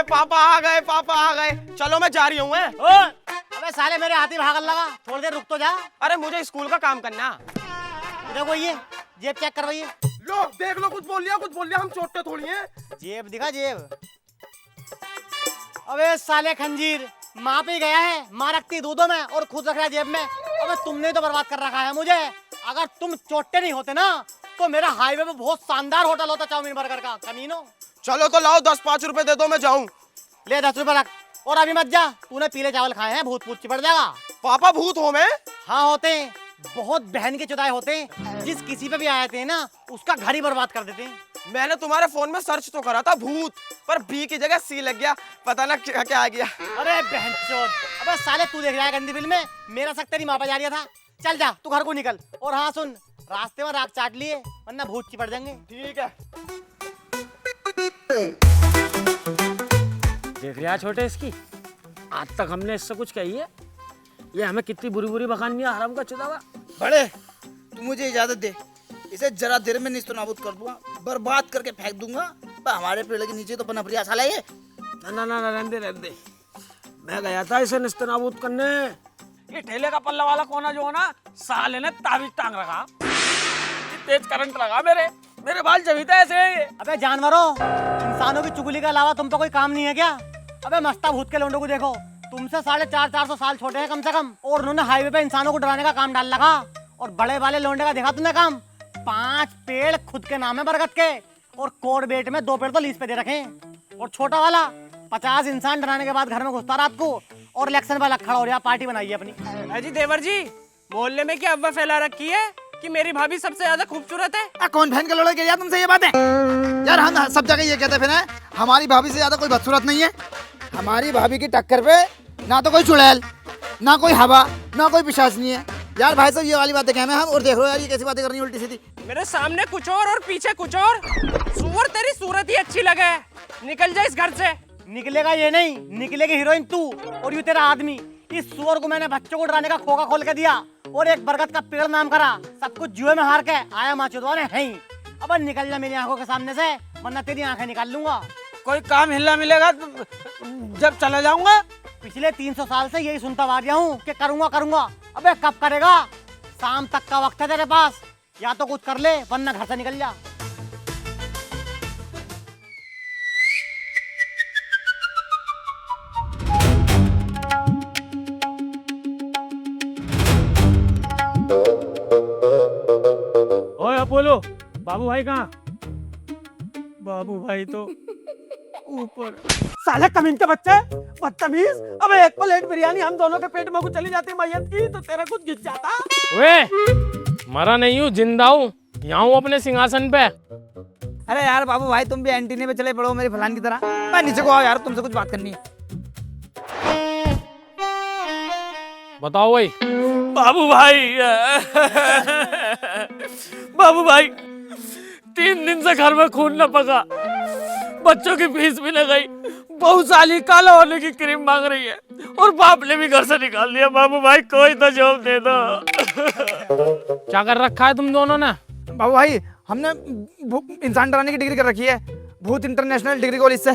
पापा आ गए, पापा आ गए। चलो मैं जा रही हूँ। अबे साले मेरे हाथ ही भागल लगा, थोड़ी देर रुक तो जा। अरे मुझे स्कूल का काम करना। देखो ये जेब चेक करवाइए। लो देख लो, कुछ बोल लिया, हम चोटते थोड़ी हैं। जेब दिखा जेब। अबे साले खंजीर, माँ पे गया है, माँ रखती दूधों में और खुद रख रहा है जेब में। अबे तुमने तो बर्बाद कर रखा है मुझे। अगर तुम चोटे नहीं होते ना तो मेरा हाईवे पे बहुत शानदार होटल होता चाउमीन बर्गर का। कमीनो चलो तो लाओ 10-5 रुपए दे दो, मैं जाऊं। ले 10 रुपए रख। और अभी मत जा, तूने पीले चावल खाए हैं, भूत पूत चिपट जाएगा। पापा भूत हो मैं? हाँ होते हैं, बहुत बहन के चुदाए होते हैं। जिस किसी पे भी आए थे ना उसका घर ही बर्बाद कर देते हैं। मैंने तुम्हारे फोन में सर्च तो करा था भूत, पर बी की जगह सी लग गया। पता ना क्या क्या आ गया। अरे बहनचोद, अबे साले तू देख रहा है गंदी फिल्म में, मेरा शक तेरी माँ पे जा रहा था। चल जा तू घर को निकल। और हाँ सुन, रास्ते में राख चाट लिए वरना भूत चिपट जाएंगे। ठीक है। देख रहा छोटे इसकी, आज तक हमने इससे कुछ कही है, ये हमें कितनी बुरी बुरी बखानी है हराम का चुदावा। बड़े तू मुझे इजाजत दे, इसे जरा देर में निस्तो नाबूद कर दूंगा, बर्बाद करके फेंक दूंगा। हमारे पेड़ के नीचे तो पनपरिया साला ये। ना रहने दे। मैं गया था इसे निस्तनाबूद करने। ये ठेले का पल्ला वाला कोना जो है ना, साले ने ताबीज टांग रखा। तेज करंट लगा मेरे बाल जमीते ऐसे। अबे जानवरों, इंसानों की चुगली के अलावा तुम पे कोई काम नहीं है क्या? अबे मस्ता भूत के लोंडों को देखो, तुमसे 450 साल छोटे हैं कम से कम, और उन्होंने हाईवे पे इंसानों को डराने का काम डाल लगा। और बड़े वाले लोंडे का देखा तुमने काम? 5 पेड़ खुद के नाम है बरगद के, और कोरबेट में 2 पेड़ तो लीज पे दे रखे। और छोटा वाला 50 इंसान डराने के बाद घर में घुसता रात को, और इलेक्शन वाला खड़ा हो रहा, पार्टी बनाई है अपनी। अजी देवर जी, मोहल्ले में क्या अफवाह फैला रखी है कि मेरी भाभी सबसे ज्यादा खूबसूरत है? कौन बहन का लड़ाई किया तुमसे ये बातें? यार हम सब जगह ये कहते फिर हमारी भाभी से ज्यादा कोई बदसूरत नहीं है। हमारी भाभी की टक्कर पे ना तो कोई चुड़ैल, ना कोई हवा, ना कोई पिशाचनी है। यार भाई साहब ये वाली बातें कह हम, और देख लो यार ये कैसी बातें करनी उल्टी सीधी। मेरे सामने कुछ और पीछे कुछ और। सुअर तेरी सूरत ही अच्छी लगे, निकल जा इस घर से। निकलेगा ये नहीं, निकलेगी हीरोइन तू और यू तेरा आदमी। इस सुअर को मैंने बच्चों को डराने का खोखा खोल के दिया और एक बरगद का पेड़ नाम करा, सब कुछ जुए में हार के आया माचुदवाने है ही। अब निकल जा मेरी आंखों के सामने से, वरना तेरी आंखें निकाल लूंगा। कोई काम हिलना मिलेगा जब चला जाऊंगा। पिछले 300 साल से यही सुनता आ रहा हूँ कि करूंगा। अबे कब करेगा? शाम तक का वक्त है तेरे पास, या तो कुछ कर ले वरना घर से निकल जा। ओए अपोलो, बाबू भाई कहाँ? बाबू भाई तो ऊपर। साले कमीन के बच्चे, बदतमीज। अबे एक प्लेट बिरयानी हम दोनों के पेट में को चली जाती मैयत की, तो तेरा कुछ गिर जाता। वे मरा नहीं हूँ, जिंदा हूँ, यहाँ हूँ अपने सिंहासन पे। अरे यार बाबू भाई तुम भी एंटीने पे चले पड़ो मेरी फलान की तरह। मैं नीचे को आओ यार, तुमसे कुछ बात करनी है। बताओ भाई। बाबू भाई 3 दिन से घर में खून न पका, बच्चों की फीस भी न गई, बहू साली काला होने की क्रीम मांग रही है, और बाप ने भी घर से निकाल दिया। बाबू भाई कोई तो जॉब दे दो। क्या कर रखा है तुम दोनों ने? बाबू भाई हमने इंसान डराने की डिग्री कर रखी है, भूत इंटरनेशनल डिग्री कॉलेज से।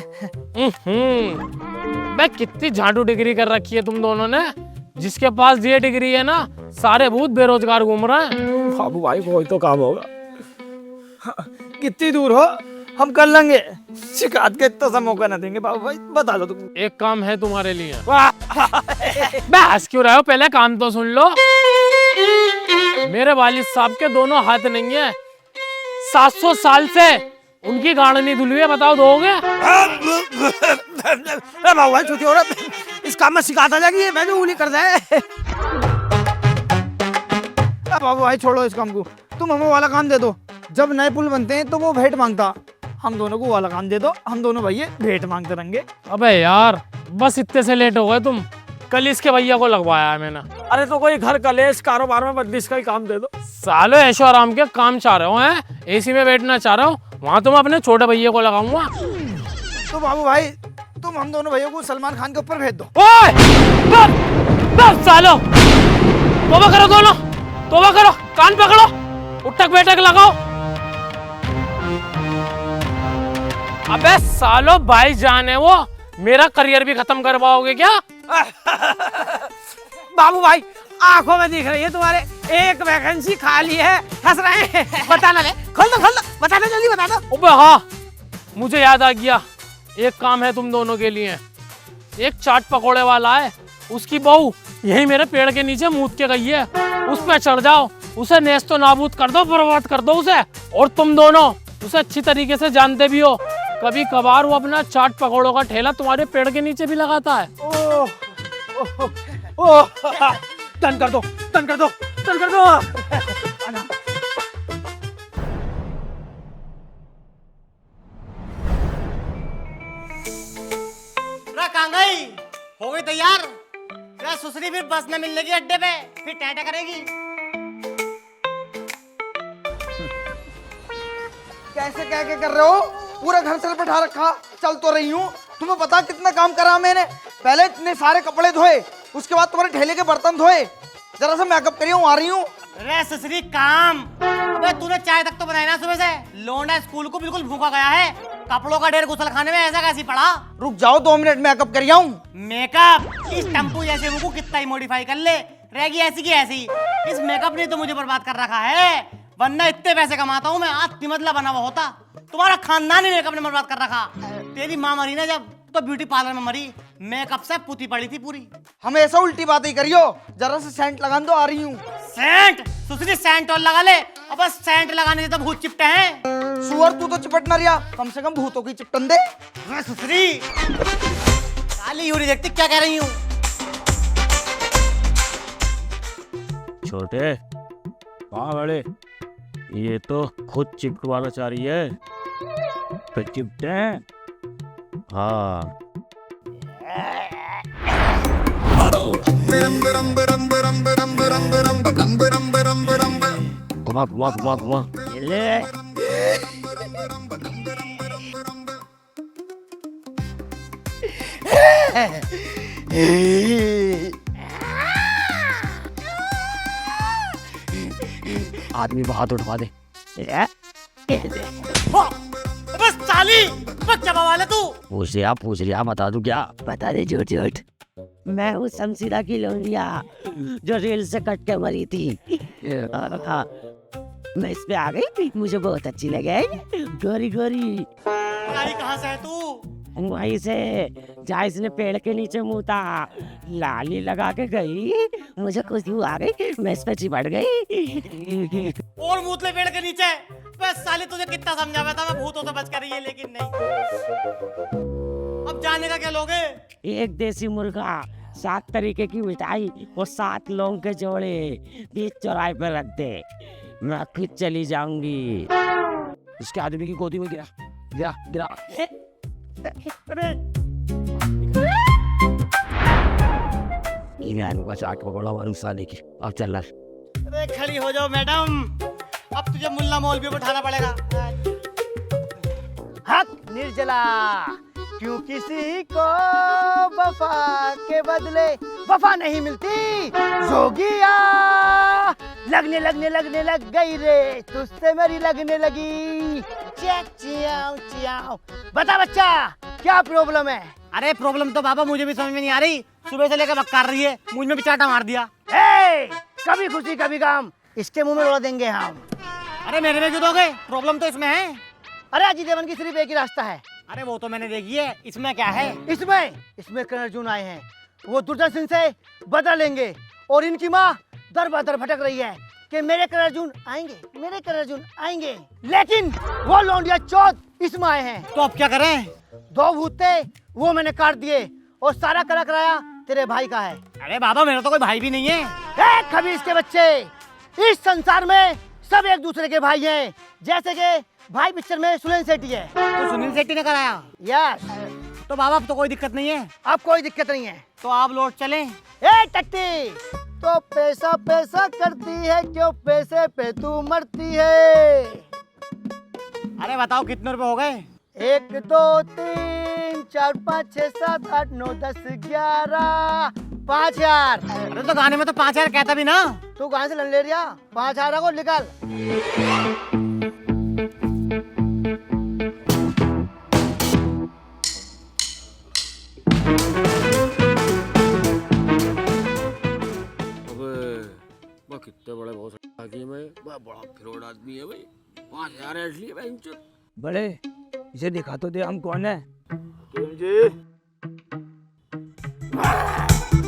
बे कितनी झाड़ू डिग्री कर रखी है तुम दोनों ने? जिसके पास ये डिग्री है ना, सारे भूत बेरोजगार घूम रहे हैं। बाबू भाई कोई तो काम होगा। कितनी दूर हो हम कर लेंगे, शिकायत का इतना सा मौका ना देंगे। बाबू भाई बता दो तुम। एक काम है तुम्हारे लिए। बे हंस क्यों रहे हो? पहले काम तो सुन लो। मेरे वालिद साहब के दोनों हाथ नहीं है, 700 साल से उनकी गाड़ नहीं धुली है। बताओ दोगे? बाबू भाई छोटी औरत, इस काम में शिकायत आ जाएगी, मैं जो उंगली कर दे। बाबू भाई छोड़ो इस काम को, तुम हमें वाला काम दे दो। जब नए पुल बनते हैं तो वो भेंट मांगता, हम दोनों को वाला काम दे दो, हम दोनों भैया भेंट मांगते रहेंगे। अबे यार बस इतने से लेट हो गए तुम, कल इसके भैया को लगवाया है मैंने। अरे तो कोई घर कलेश कारोबार में बदलिश का ही काम दे दो। सालो ऐशो आराम के काम चाह रहे हो हैं, एसी में बैठना चाह रहे हो, वहाँ तुम अपने छोटे भैया को लगाऊंगा। तो बाबू भाई तुम हम दोनों भैया को सलमान खान के ऊपर भेज दो। ओए! बस सालो तौबा करो दोनों, तौबा करो, कान पकड़ो, उठक बैठक लगाओ। अबे सालो भाईजान है वो, मेरा करियर भी खत्म करवाओगे क्या? बाबू भाई आंखों में दिख रही है तुम्हारे, एक वैकेंसी खाली है, हंस रहे हैं। बताना ले, खोल दो, बताना जल्दी बता दो। अबे हाँ, मुझे याद आ गया, एक काम है तुम दोनों के लिए। एक चाट पकोड़े वाला है, उसकी बहू यही मेरे पेड़ के नीचे मूत के गई है, उस पे चढ़ जाओ, उसे नेस्तो नाबूद कर दो, बर्बाद कर दो उसे। और तुम दोनों उसे अच्छी तरीके से जानते भी हो, कभी कभार वो अपना चाट पकोड़ों का ठेला तुम्हारे पेड़ के नीचे भी लगाता है। ओह डन कर दो, डन कर दो, डन कर दो। कहाँ गई? हो गई तैयार? सुसरी फिर बस न मिलने की अड्डे पे, फिर टैटा करेगी। कैसे कह के कर रहे हो? पूरा घर सर पे उठा रखा, चल तो रही हूँ। तुम्हें पता कितना काम करा मैंने? पहले इतने सारे कपड़े धोए, उसके बाद तुम्हारे ठेले के बर्तन धोए, जरा सा मेकअप करी हूँ, आ रही हूँ। अरे ससुरी काम, अबे तूने चाय तक तो बनाई ना सुबह से। लोंडा स्कूल को बिल्कुल भूखा गया है, कपड़ों का ढेर गुसल खाने में ऐसा कैसी पड़ा। रुक जाओ 2 मिनट, मेकअप करी आऊँ। मेकअप इस टम्पू जैसे मुंह को कितना ही मॉडिफाई कर ले, रहेगी ऐसी की ऐसी। इस मेकअप ने तो मुझे बर्बाद कर रखा है, वरना इतने पैसे कमाता हूँ मैं, आज तिमतला बना हुआ होता। तुम्हारा खानदान ही मेकअप ने बर्बाद कर रखा। तेरी माँ मरी ना जब, तो ब्यूटी पार्लर में मरी, मेकअप से पुती पड़ी थी पूरी। हमेशा उल्टी बातें ही करियो, जरा से सेंट लगा दो, आ रही हूँ। सेंट? सुसरी सेंट और लगा ले, अब बस सेंट लगाने से तो भूत चिपटे हैं। सुअर तू तो चिपट ना रिया, कम से कम भूतों की चिपटन दे। सुसरी काली यूरी देखती क्या कह रही हूँ। छोटे कहाँ बड़े, ये तो खुद चिपकवाना चाह रही है, फिर चिपटे हैं। हाँ घुमा घुमा घुमा घुमा, आदमी बहुत उठवा दे। बस साली बच्चा वाले तू। पूछ लिया बता दूं क्या? बता दे झूठ झूठ। मैं हूँ शमशीरा की लौंडिया जो रेल से कट के मरी थी। हाँ, मैं इस पे आ गई, मुझे बहुत अच्छी लगी। गोरी गोरी आई कहाँ से है तू? वहीं से जहाँ इसने पेड़ के नीचे मुँह था, लाली लगा के गई, मुझे खुशी आ गई, मैं इस पे चिपट गई। और मूतले पेड़ के नीचे? बस साली तुझे कितना समझाया था मैं भूतों से बच कर रही है, लेकिन नहीं। अब जाने का क्या लोगे? एक देसी मुर्गा, 7 तरीके की मिठाई और 7 लौंग के जोड़े बीच चौराहे पर रख दे, मैं खुद चली जाऊंगी। इसके आदमी की गोदी में गिरा गिरा गिरा। का चाट पकौड़ा वालू साले की, अब चल रहा। अरे खड़ी हो जाओ मैडम, अब तुझे मुल्ला मौलवी को उठाना पड़ेगा। हक निर्जला, क्यों किसी को वफा के बदले वफा नहीं मिलती। जोगिया लगने लग गई रे, तुझसे मेरी लगने लगी। Chiao Chiao. बता बच्चा क्या प्रॉब्लम है? अरे प्रॉब्लम तो बाबा मुझे भी समझ में नहीं आ रही, सुबह से लेकर बक्कार रही है, मुझ में भी चाटा मार दिया। कभी खुशी कभी गम, इसके मुंह में उड़ा देंगे हम। अरे मेरे में क्यों दोगे? प्रॉब्लम तो इसमें है। अरे अजय देवगन की सिर्फ एक ही रास्ता है। अरे वो तो मैंने देखी है, इसमें क्या है? इसमें करण अर्जुन आए हैं, वो दुर्जन सिंह से बदला लेंगे, और इनकी माँ दर बदर भटक रही है कि मेरे करण अर्जुन आएंगे, लेकिन वो लौंडिया चौथ इसमें आए हैं। तो अब क्या करें? 2 भूत थे, वो मैंने काट दिए, और सारा करा कराया तेरे भाई का है। अरे बाबा मेरा तो कोई भाई भी नहीं है। खबीस के बच्चे, इस संसार में सब एक दूसरे के भाई हैं, जैसे कि भाई पिक्चर में सुनील शेट्टी है। तो सुनील शेट्टी ने कराया? यस। तो बाबा अब तो कोई दिक्कत नहीं है। अब कोई दिक्कत नहीं है। तो आप लौट चलें। टट्टी, तो पैसा पैसा करती है, क्यों पैसे पे तू मरती है? अरे बताओ कितने रुपए हो गए? 1 2 3 4 5 6 7 8 9 10 11 5,000। अरे तो गाने में तो 5,000 कहता भी ना। तू कहाँ से ले रिया? 5,000 को निकाल। मैं कितने बड़े बहुत आगे मैं बड़ा फिरोड आदमी है भाई। 5,000 ऐड लिए भाई इंचो। बड़े इसे दिखा तो दे हम कौन है। जी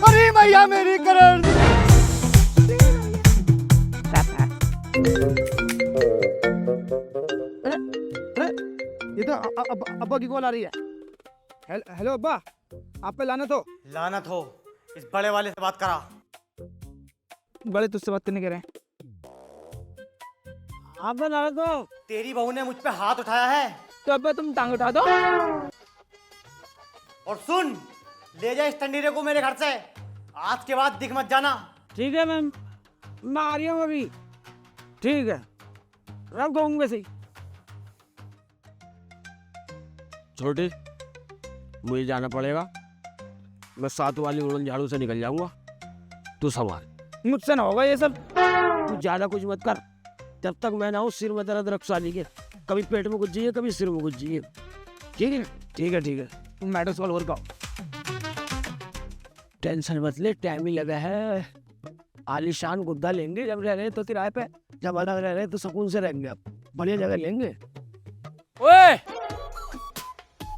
अरे भैया मेरी करण। ये तो अब्बा की कॉल आ रही है। हेलो अब्बा, आप पे लानत हो। लानत हो, इस बड़े वाले से बात करा। बड़े तुझसे बात करने कह रहे हैं। आप बना दो तेरी बहू ने मुझ पे हाथ उठाया है। तो अब तुम टांग उठा दो। और सुन, ले जा इस टंडीरे को मेरे घर से। आज के बाद दिख मत जाना। ठीक है मैम, मैं आ रही हूँ अभी। ठीक है, रख दूंगी वैसे ही। छोटे मुझे जाना पड़ेगा। मैं 7 वाली उड़न झाड़ू से निकल जाऊंगा, तू संभाल। मुझसे ना होगा ये सब। तू ज्यादा कुछ मत कर, जब तक मैं ना हूँ सिर में दर्द रख साली के। कभी पेट में कुछ चाहिए, कभी सिर में कुछ चाहिए। ठीक है ठीक है ठीक है, तुम मैटर सॉल्व कर। टेंशन मत ले, टाइम ही लगा है। आलीशान गुद्दा लेंगे जब रह रहे तो किराए पे, जब अलग रह रहे तो सुकून से रहेंगे। अब बढ़िया जगह लेंगे। ओए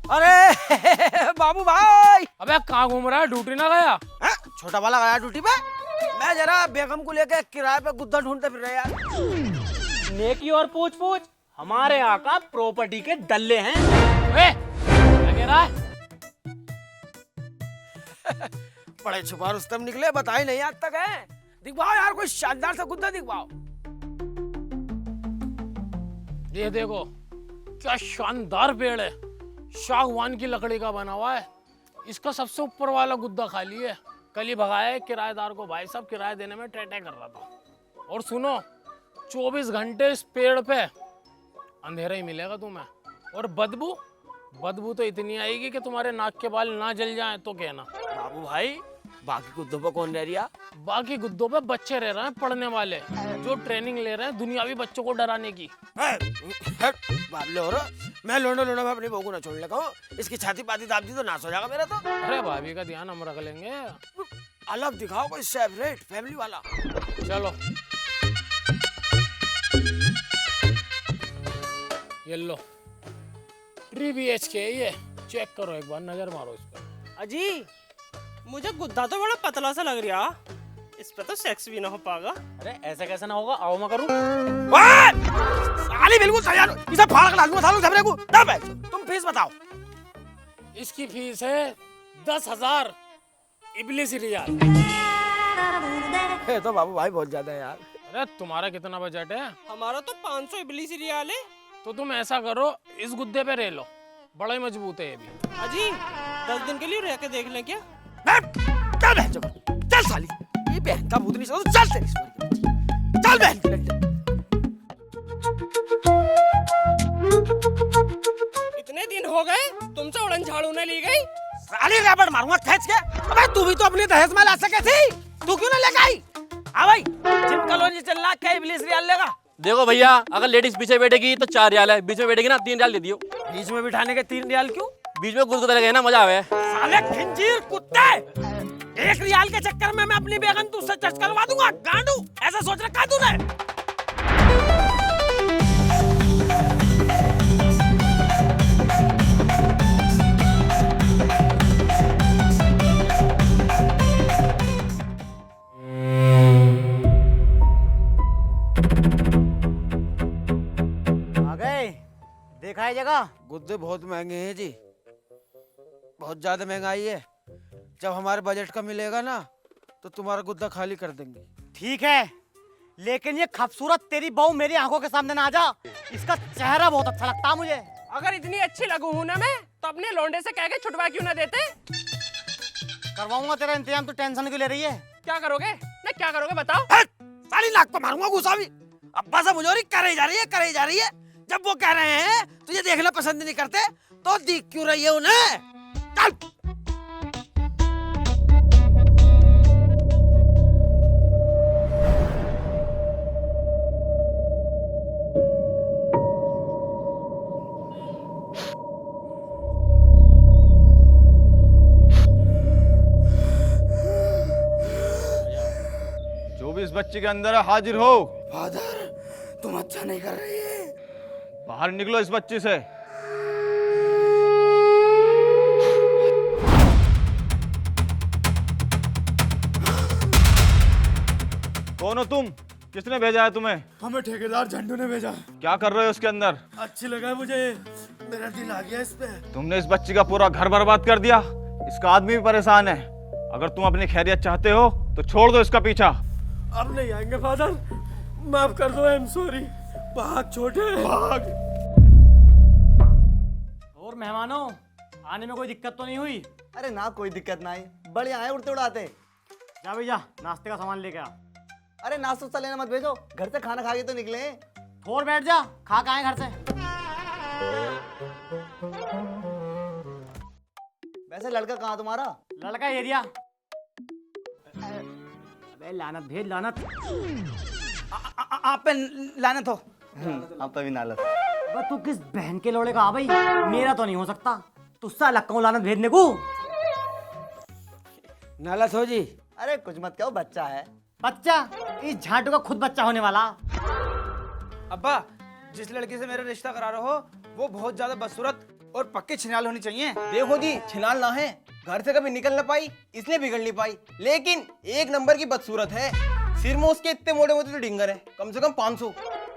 अरे बाबू भाई, अबे कहाँ घूम रहा है? ड्यूटी ना गया? छोटा वाला गया ड्यूटी पे। मैं जरा बेगम को लेके किराए पे गुद्दा ढूंढते फिर रहा यार। नेकी और पूछ पूछ, हमारे यहाँ का प्रॉपर्टी के डल्ले हैं। ओए क्या कह रहा है? बड़े छुपा रुस्तम निकले, बताए नहीं आज तक है। दिखवाओ यार कोई शानदार सा गुद्दा दिखवाओ। ये देखो क्या शानदार पेड़ है, सागवान की लकड़ी का बना हुआ है। इसका सबसे ऊपर वाला गुद्दा खाली है। कल ही भगाया है किराएदार को। भाई साहब किराया देने में टेटे कर रहा था। और सुनो, 24 घंटे इस पेड़ पे अंधेरा ही मिलेगा तुम्हें। और बदबू तो इतनी आएगी कि तुम्हारे नाक के बाल ना जल जाएं तो कहना। बाबू भाई, बाकी गुद्दों पे कौन रह रिया? बाकी गुद्दों पे बच्चे रह रहे हैं पढ़ने वाले, जो ट्रेनिंग ले रहे हैं दुनियावी बच्चों को डराने की। बाबले हो रहा, मैं लोंडो में अपनी बहू को ना छोड़ लगा। इसकी छाती पाती दाब दी तो नाश हो जाएगा मेरा तो। अरे भाभी का ध्यान हम रख लेंगे। अलग दिखाओ कोई सेपरेट फैमिली वाला। चलो ये लो 3 BHK ये चेक करो, एक बार नजर मारो इस पर। अजी मुझे गुद्दा तो बड़ा पतला सा लग रहा, इस पे तो सेक्स भी ना हो पाएगा। अरे ऐसा कैसे ना होगा, आओ मैं करूं। साली बिल्कुल तैयार हो, इसे फाड़ के डालूंगा सालों सबरे को। तुम फीस बताओ। इसकी फीस है 10,000 इबलीसी रियाल। ये तो बाबू भाई बहुत ज्यादा है यार। अरे तुम्हारा कितना बजट है? हमारा तो 500 इबलीसी रियाल है। तो तुम ऐसा करो, इस गुद्दे पे रह लो, बड़ा ही मजबूत है ये भी। अजी 10 दिन के लिए रह के देख लें क्या? चल साली, ये बहन का भूत नहीं चल तेरी चल बहन की लड़की। इतने दिन हो गए तुमसे उड़न झाड़ू न ली गई। साली रबड़ मारूंगा खींच के। अबे तू भी तो अपनी दहेज में ला सके थी, तू क्यों ना लेके आई? हाँ भाई, जिम कॉलोनी चल रहा क्या इबलीस रियाल लेगा? देखो भैया, अगर लेडीज पीछे बैठेगी तो 4 रियाल है, बीच में बैठेगी ना 3 रियाल दे दियो। बीच में बिठाने के 3 रियाल क्यों? बीच में गुदगुदा लगे ना, मजा आवे। साले खिंजीर कुत्ते, 1 रियाल के चक्कर में मैं अपनी बेगम तुझसे टच करवा दूंगा। गांडू, ऐसा सोच रखा है तूने? देखा है जगह? गुद्दे बहुत महंगे हैं जी, बहुत ज्यादा महंगाई है। जब हमारे बजट का मिलेगा ना तो तुम्हारा गुद्दा खाली कर देंगे। ठीक है, लेकिन ये खूबसूरत तेरी बहू मेरी आंखों के सामने ना आ जा। इसका चेहरा बहुत अच्छा लगता है मुझे। अगर इतनी अच्छी लगू हूं ना मैं, तो अपने लौंडे से कह के छुटवा क्यों ना देते? करवाऊंगा तेरा इंतजाम, तू टेंशन क्यों ले रही है? क्या करोगे ना, क्या करोगे बताओ? साली नाक पे मारूंगा गुस्सा भी। अब्बा से मुझे करे जा रही है। जब वो कह रहे हैं तुझे देखना पसंद नहीं करते तो दिख क्यों रही है उन्हें? जो भी इस बच्चे के अंदर है हाजिर हो। फादर तुम अच्छा नहीं कर रही है। बाहर निकलो इस बच्चे से। कौन हो तुम? किसने भेजा है तुम्हें? हमें ठेकेदार झंडू ने भेजा। क्या कर रहे हो इसके अंदर? अच्छी लगा मुझे, मेरा दिल आ गया इस पे। तुमने इस बच्ची का पूरा घर बर्बाद कर दिया। इसका आदमी भी परेशान है। अगर तुम अपनी खैरियत चाहते हो तो छोड़ दो इसका पीछा। अब नहीं आएंगे फादर, माफ कर दो, आई एम सॉरी। भाग छोटे भाग। और मेहमानों, आने में कोई दिक्कत तो नहीं हुई? अरे ना कोई दिक्कत ना आई, बढ़िया आए उड़ते उड़ाते। जा भैया, नाश्ते का सामान लेके आ। अरे नाश्ता लेना मत भेजो, घर से खाना खा के तो निकले। थोड़ बैठ जा, खा के आए घर से। वैसे लड़का कहाँ तुम्हारा? लड़का एरिया। अबे लानत भेज लानत। आप पे लानत हो। आप पे भी नालत। अबे तू किस बहन के लोड़े का आ भाई? मेरा तो नहीं हो सकता, तुझसे अलग कहूँ लानत भेजने को। नालत हो जी। अरे कुछ मत कहो, बच्चा है। बच्चा? इस झाटू का खुद बच्चा होने वाला। अब्बा, जिस लड़की से मेरा रिश्ता करा रहे हो वो बहुत ज्यादा बदसूरत और पक्की छिनाल होनी चाहिए। देखो जी, छिनाल ना है, घर से कभी निकल ना पाई इसलिए बिगड़ नहीं पाई, लेकिन एक नंबर की बदसूरत है। सिर में उसके इतने मोटे मोटे तो डिंगर है, कम से कम 500।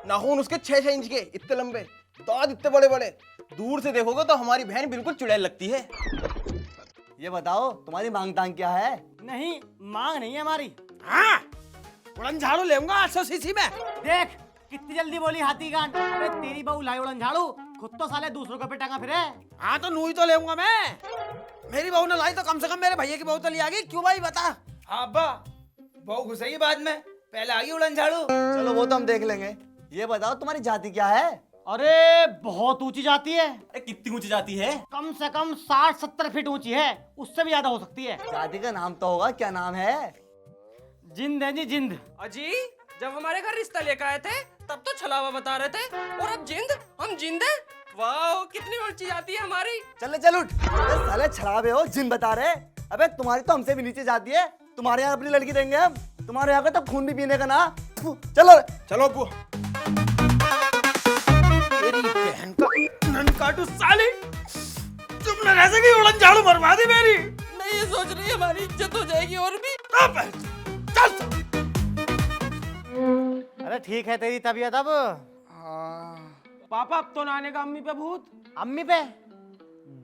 नाखून उसके 6-6 इंच के, इतने लंबे दांत, इतने बड़े बड़े। दूर से देखोगे तो हमारी बहन बिल्कुल चुड़ैल लगती है। ये बताओ तुम्हारी मांग तांग क्या है? नहीं, मांग नहीं है हमारी। हाँ, उड़न झाड़ू लेऊंगा 800 सीसी में। देख कितनी जल्दी बोली हाथी गांड। अबे तेरी बहू लाई उड़न झाड़ू, खुद तो साले दूसरों के पे टंगा फिरे। हाँ तो नूही तो लेऊंगा मैं। मेरी बहू ने लाई तो कम से कम मेरे भैया की बहू तो ले आ गई। क्यों भाई बता? हाँ अब्बा, बहू घुसेगी बाद में, पहले आ गई उड़न झाड़ू। चलो वो तो हम देख लेंगे। ये बताओ तुम्हारी जाति क्या है? अरे बहुत ऊंची जाती है, अरे कितनी ऊंची जाती है? कम से कम 60-70 फीट ऊंची है, उससे भी ज्यादा हो सकती है। जाति का नाम तो होगा, क्या नाम है? जिंद है जी, जिंद। अजी, जब हमारे घर रिश्ता लेकर आए थे तब तो छलावा बता रहे थे, और अब जिंद? हम जिंद हैं? वाह, कितनी ऊंची जाती है हमारी। चल उठ। अबे साले छड़ावे हो, जिन बता रहे। अबे तुम्हारी तो हमसे भी नीचे जाती है। तुम्हारे यहाँ अपनी लड़की देंगे हम, तुम्हारे यहाँ का तो खून भी पीने का ना। चलो चलो अब्बू। तेरी बहन का ननकाटू साली, तुमने कैसे की उड़न झाड़ू बर्बाद दी मेरी? नहीं, ये सोच रही है हमारी इज्जत हो जाएगी और भी। चल। अरे ठीक है तेरी तबीयत अब। पापा अब तो ना आने का अम्मी पे भूत। अम्मी पे?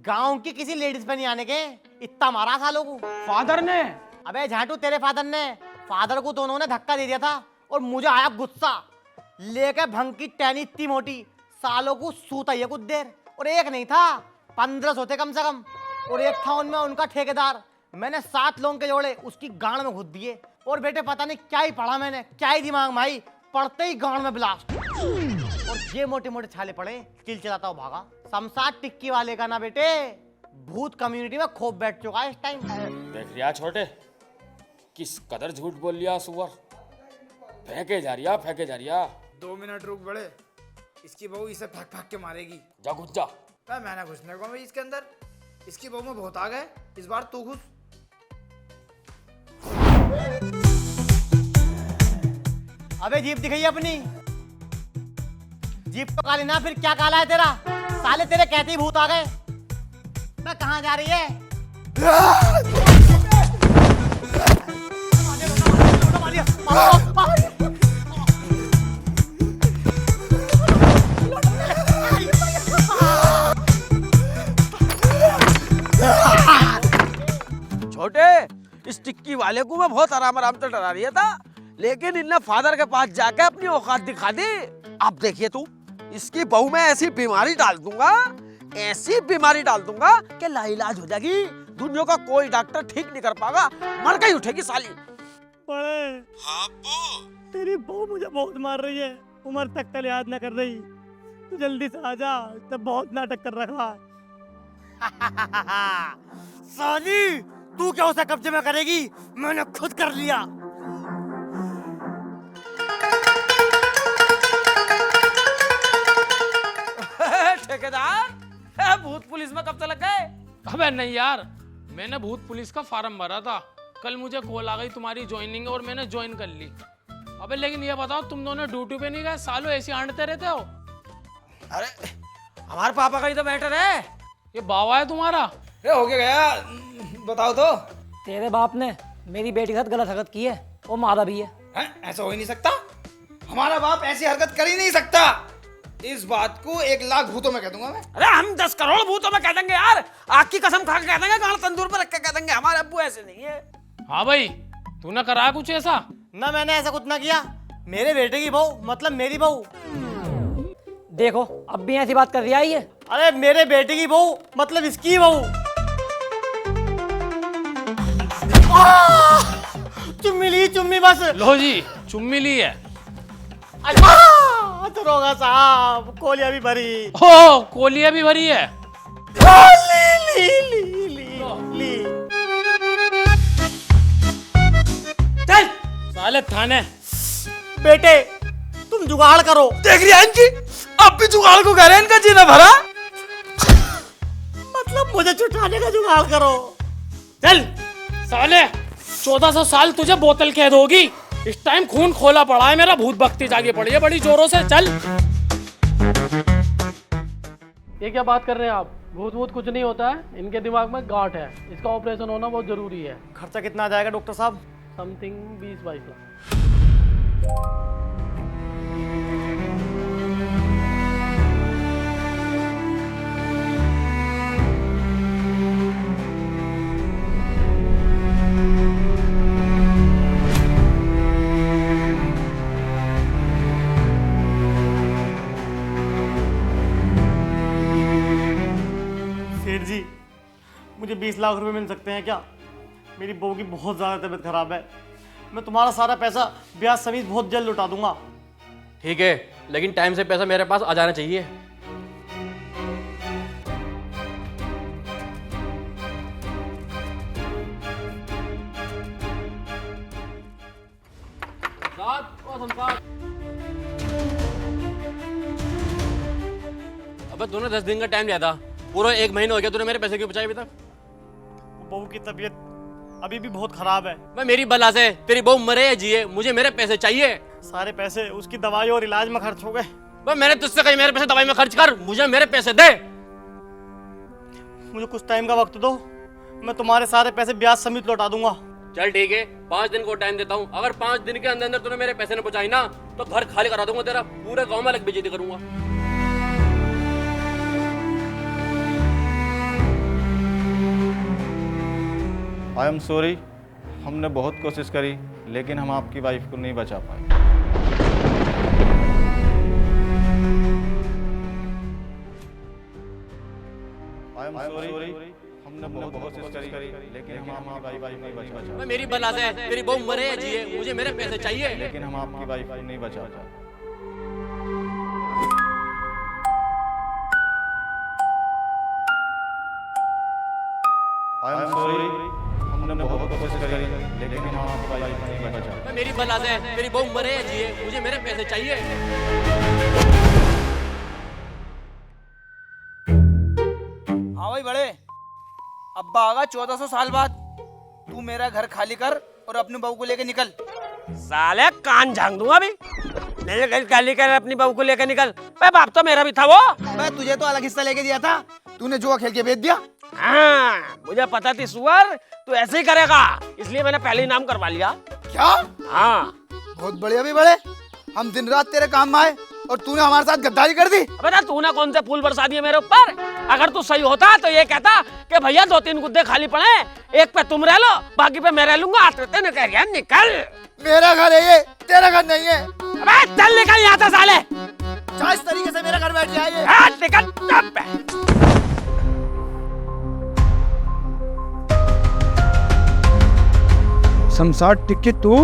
गांव की किसी लेडीज पे नहीं आने के, इतना मारा सालों को। फादर ने? अबे झाटू, तेरे फादर ने। फादर को तो उन्होंने धक्का दे दिया था और मुझे आया गुस्सा। लेके भंग की टहनी इतनी मोटी, सालों को सूता ये कुछ देर। और एक नहीं था, 1500 थे कम से कम। और एक था उनमें उनका ठेकेदार। मैंने 7 लोगों के जोड़े उसकी गांड में घुस दिए। और बेटे पता नहीं क्या ही पढ़ा मैंने, क्या ही दिमाग भाई, पढ़ते ही गांड में ब्लास्ट। और ये मोटे मोटे छाले पड़े, चिलचिलाता हुआ भागा। शमशाद टिक्की वाले का ना बेटे, भूत कम्युनिटी में खोप बैठ चुका है इस टाइम। देख रिया छोटे, किस कदर झूठ बोल लिया सुअर। फेंके जा रिया। 2 मिनट रुक बड़े, इसकी बहू इसे भाग के मारेगी। जा घुस जा। मैं ना घुसने को भाई इसके अंदर। इसकी बहू में बहुत आ गए, इस बार तू घुस। अबे जीप दिखाई अपनी। जीप तो काली ना, फिर क्या काला है तेरा? साले तेरे कहते ही भूत आ गए। मैं कहाँ जा रही है? छोटे, इस टिक्की वाले को मैं बहुत आराम से डरा रही था, लेकिन इनने फादर के पास जाके अपनी औकात दिखा दी। अब देखिए तू, इसकी बहू में ऐसी बीमारी डाल दूंगा कि लाइलाज हो जाएगी। दुनिया का कोई डॉक्टर ठीक नहीं कर पाएगा, मर के ही उठेगी साली। हाँ तेरी बहू मुझे बहुत मार रही है, उम्र तक कल याद न कर रही। तू जल्दी से आ जा, तब बहुत नाटक कर रखा है। साली, तू क्या उसे कब्जे में करेगी? मैंने खुद कर लिया। ठेकेदार, भूत पुलिस में कब से लग गए? अबे नहीं यार, मैंने भूत पुलिस का फॉर्म भरा था, कल मुझे कॉल आ गई तुम्हारी ज्वाइनिंग और मैंने ज्वाइन कर ली। अबे लेकिन ये बताओ, तुम दोनों ड्यूटी पे नहीं गए? सालों ऐसे आंटते रहते हो। अरे हमारे पापा का ही तो मैटर है। ये बावा है तुम्हारा? हो क्या गया, बताओ तो। तेरे बाप ने मेरी बेटी के साथ गलत हरकत की है, वो मारा भी है। ऐसा हो ही नहीं सकता, हमारा बाप ऐसी हरकत कर ही नहीं सकता। इस बात को 1 लाख भूतों में कह दूंगा मैं। अरे हम 10 करोड़ भूतों में कह देंगे यार, आग की कसम खा के कह देंगे, गाल तंदूर पर रख के कह देंगे, हमारे अब्बू ऐसे नहीं है। हाँ भाई, तूने करा कुछ ऐसा? ना मैंने ऐसा कुछ ना किया। मेरे बेटे की बहू मतलब मेरी बहू। देखो अब भी ऐसी बात कर रही है ये। अरे मेरे बेटे की बहू मतलब इसकी बहू। चुम्मी ली, चुम्मी बस। लो जी, चुम्मी ली है। दरोगा साहब, कोलिया भी भरी। हो, कोलिया भी भरी है। ली। चल साले थाने। बेटे तुम जुगाड़ करो। देख रही है इनकी, अब भी जुगाड़ को कह रहे हैं, इनका जीना भरा। मतलब मुझे छुटाने का जुगाड़ करो। चल साले, 1400 साल तुझे बोतल कैद होगी। इस टाइम खून खोला पड़ा है मेरा, भूत भक्ति जागे पड़ी है बड़ी जोरों से। चल। ये क्या बात कर रहे हैं आप? भूत भूत कुछ नहीं होता है, इनके दिमाग में गांठ है, इसका ऑपरेशन होना बहुत जरूरी है। खर्चा कितना आ जाएगा डॉक्टर साहब? समथिंग 20-22 लाख। सेठ जी, मुझे 20 लाख रुपए मिल सकते हैं क्या? मेरी बहू की बहुत ज़्यादा तबीयत खराब है। मैं तुम्हारा सारा पैसा ब्याज समेत बहुत जल्द लौटा दूंगा। ठीक है, लेकिन टाइम से पैसा मेरे पास आ जाना चाहिए। अबे तूने 10 दिन का टाइम लिया था, पूरा 1 महीना हो गया, तूने मेरे पैसे क्यों बचाए अभी तक? बहू की तबीयत अभी भी बहुत खराब है। मैं मेरी बला से तेरी बहू मरे या जिए, मुझे मेरे पैसे चाहिए। सारे पैसे उसकी दवाई और इलाज में खर्च हो गए। मैं मैंने तुझसे कही मेरे पैसे दवाई में खर्च कर, मुझे मेरे पैसे दे। मुझे कुछ टाइम का वक्त दो, मैं तुम्हारे सारे पैसे ब्याज समेत लौटा दूंगा। चल ठीक है, 5 दिन को टाइम देता हूँ। अगर 5 दिन के अंदर अंदर तूने मेरे पैसे न पहुंचाई ना, तो घर खाली करा दूंगा तेरा, पूरे गांव में अलग बेइज्जती करूंगा। आई एम सॉरी, हमने बहुत कोशिश करी, लेकिन हम आपकी वाइफ को नहीं बचा पाए। आई एम सॉरी, हमने बहुत कोशिश करी, लेकिन हम आपकी वाइफ को नहीं बचा पाए। मैं मेरी बला से तेरी बहू मरे या जिए, मुझे मेरे पैसे चाहिए। लेकिन हम आपकी वाइफ को नहीं बचा पाए। आई एम सॉरी, हमने बहुत कोशिश करी, लेकिन हम आपकी वाइफ को नहीं बचा पाए। मैं मेरी बला से तेरी बहू मरे या जिए, मुझे मेरे पैसे चाहिए। हाँ भाई बड़े, अब्बा आगा 1400 साल बाद। तू मेरा घर खाली कर और अपनी बहू को लेके निकल। साले कान झांक दूंगा अभी। मेरे घर खाली कर, अपनी बहू को लेकर निकल। भाई बाप तो मेरा भी था वो। मैं तुझे तो अलग हिस्सा लेके दिया था, तूने जुआ खेल के बेच दिया। हाँ, मुझे पता थी सुअर तू ऐसे ही करेगा, इसलिए मैंने पहले ही नाम करवा लिया। क्या? हाँ। बहुत बढ़िया भी बड़े, हम दिन रात तेरे काम में आए और तूने हमारे साथ गद्दारी कर दी। अबे ना, तूने कौन से फूल बरसा दिए मेरे ऊपर? अगर तू सही होता तो ये कहता कि भैया 2-3 गुद्दे खाली पड़े, एक पे तुम रह लो, बाकी पे मैं रह लूंगा। आते तेने कह रहा निकल। मेरा घर है ये, तेरा घर नहीं है। अबे चल निकल यहाँ से साले। चाहे इस तरीके से मेरा घर बैठ जाए। हाँ, निकल चुप है। शमशाद टिकट तू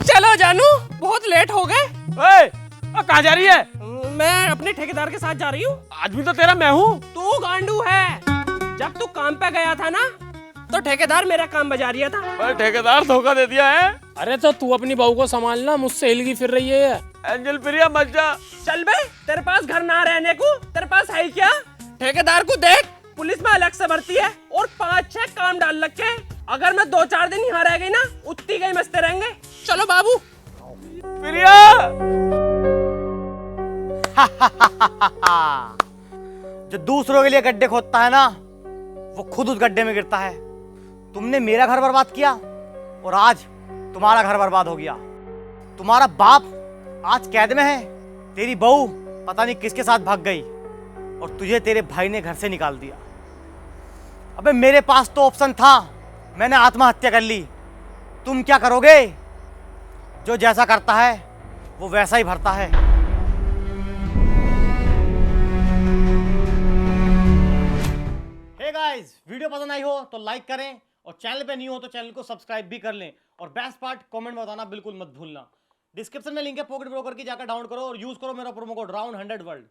चलो जानू, बहुत लेट हो गए। कहाँ जा रही है? मैं अपने ठेकेदार के साथ जा रही हूँ। आदमी तो तेरा मैं हूँ। तू गांडू है। जब तू काम पे गया था ना तो ठेकेदार मेरा काम बजा रिया था। पर ठेकेदार धोखा दे दिया है। अरे तो तू अपनी बहू को संभालना, मुझसे हिलगी फिर रही है। एंजल प्रिया मत जा। चल बे, तेरे पास घर ना रहने को तेरे पास है ही क्या? ठेकेदार को देख, पुलिस में अलग से भर्ती है और 5-6 काम डाल रखे। अगर मैं 2-4 दिन यहाँ रह गई ना, उतनी गई मस्ते रहेंगे। चलो बाबू। प्रिया जो दूसरों के लिए गड्ढे खोदता है ना, वो खुद उस गड्ढे में गिरता है। तुमने मेरा घर बर्बाद किया और आज तुम्हारा घर बर्बाद हो गया। तुम्हारा बाप आज कैद में है, तेरी बहू पता नहीं किसके साथ भाग गई और तुझे तेरे भाई ने घर से निकाल दिया। अबे मेरे पास तो ऑप्शन था, मैंने आत्महत्या कर ली। तुम क्या करोगे? जो जैसा करता है वो वैसा ही भरता है। हे गाइस, वीडियो पसंद आई हो तो लाइक करें और चैनल पे न्यू हो तो चैनल को सब्सक्राइब भी कर लें। और बेस्ट पार्ट कमेंट में बताना बिल्कुल मत भूलना। डिस्क्रिप्शन में लिंक है पॉकेट ब्रोकर की, जाकर डाउनलोड करो और यूज करो मेरा प्रोमो कोड राउंड 100 वर्ल्ड।